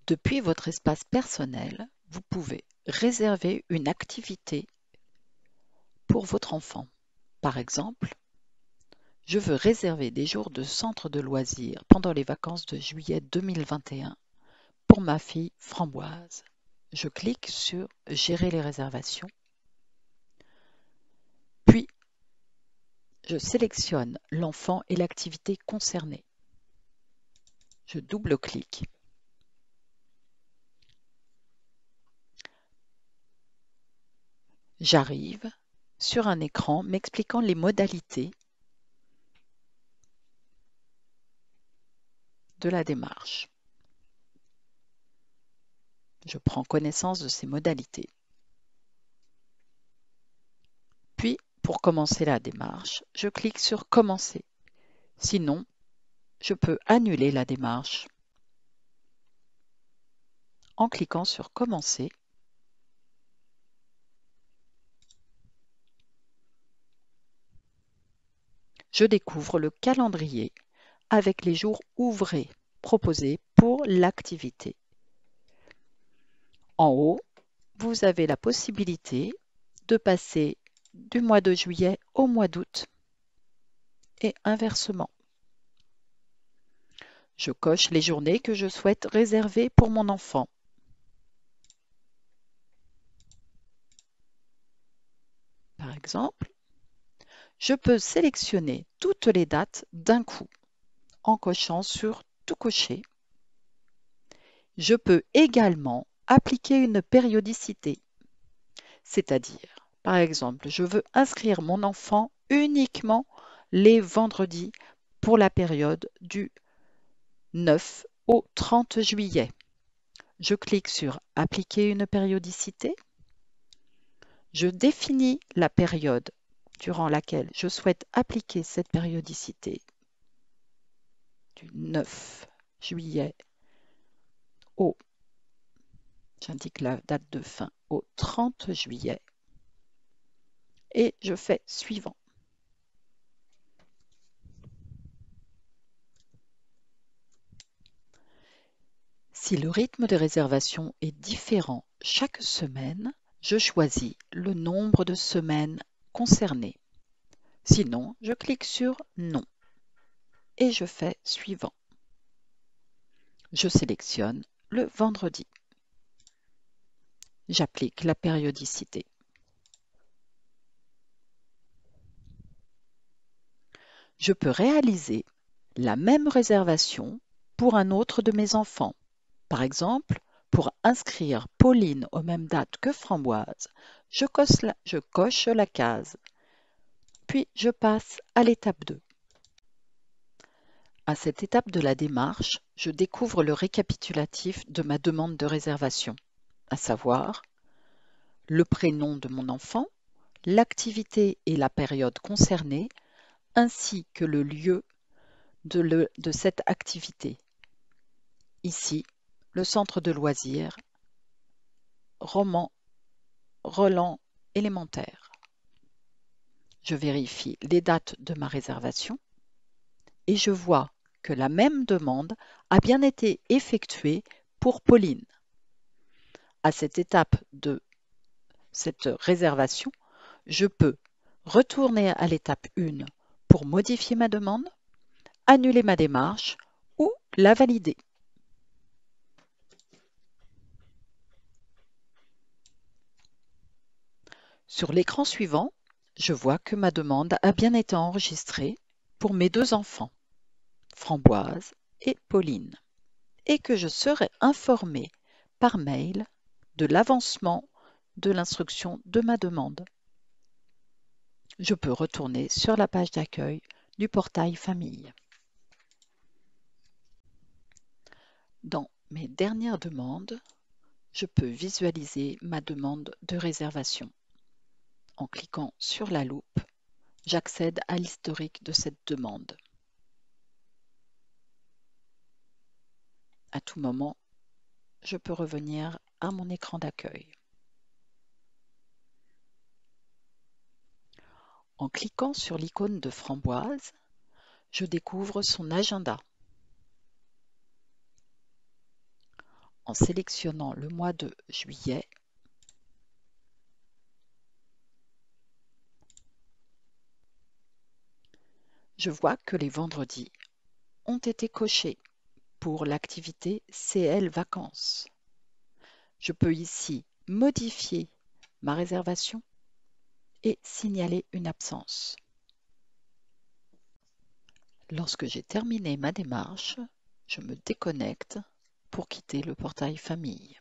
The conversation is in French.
Depuis votre espace personnel, vous pouvez réserver une activité pour votre enfant. Par exemple, je veux réserver des jours de centre de loisirs pendant les vacances de juillet 2021 pour ma fille Framboise. Je clique sur Gérer les réservations, puis je sélectionne l'enfant et l'activité concernée. Je double-clique. J'arrive sur un écran m'expliquant les modalités de la démarche. Je prends connaissance de ces modalités. Puis, pour commencer la démarche, je clique sur Commencer. Sinon, je peux annuler la démarche en cliquant sur Commencer. Je découvre le calendrier avec les jours ouvrés proposés pour l'activité. En haut, vous avez la possibilité de passer du mois de juillet au mois d'août et inversement. Je coche les journées que je souhaite réserver pour mon enfant. Par exemple, je peux sélectionner toutes les dates d'un coup en cochant sur Tout cocher. Je peux également appliquer une périodicité, c'est-à-dire, par exemple, je veux inscrire mon enfant uniquement les vendredis pour la période du 9 au 30 juillet. Je clique sur Appliquer une périodicité. Je définis la période durant laquelle je souhaite appliquer cette périodicité du 9 juillet au, j'indique la date de fin, au 30 juillet et je fais Suivant. Si le rythme de réservation est différent chaque semaine, je choisis le nombre de semaines concernées. Sinon, je clique sur Non et je fais Suivant. Je sélectionne le vendredi. J'applique la périodicité. Je peux réaliser la même réservation pour un autre de mes enfants. Par exemple, pour inscrire Pauline aux mêmes dates que Framboise, je coche la case, puis je passe à l'étape 2. À cette étape de la démarche, je découvre le récapitulatif de ma demande de réservation, à savoir le prénom de mon enfant, l'activité et la période concernée, ainsi que le lieu de cette activité. Ici, le centre de loisirs, Roland élémentaire. Je vérifie les dates de ma réservation et je vois que la même demande a bien été effectuée pour Pauline. À cette étape de cette réservation, je peux retourner à l'étape 1 pour modifier ma demande, annuler ma démarche ou la valider. Sur l'écran suivant, je vois que ma demande a bien été enregistrée pour mes deux enfants, Framboise et Pauline, et que je serai informée par mail de l'avancement de l'instruction de ma demande. Je peux retourner sur la page d'accueil du portail Famille. Dans mes dernières demandes, je peux visualiser ma demande de réservation. En cliquant sur la loupe, j'accède à l'historique de cette demande. À tout moment, je peux revenir à mon écran d'accueil. En cliquant sur l'icône de Framboise, je découvre son agenda. en sélectionnant le mois de juillet, je vois que les vendredis ont été cochés pour l'activité CL Vacances. Je peux ici modifier ma réservation et signaler une absence. Lorsque j'ai terminé ma démarche, je me déconnecte pour quitter le portail famille.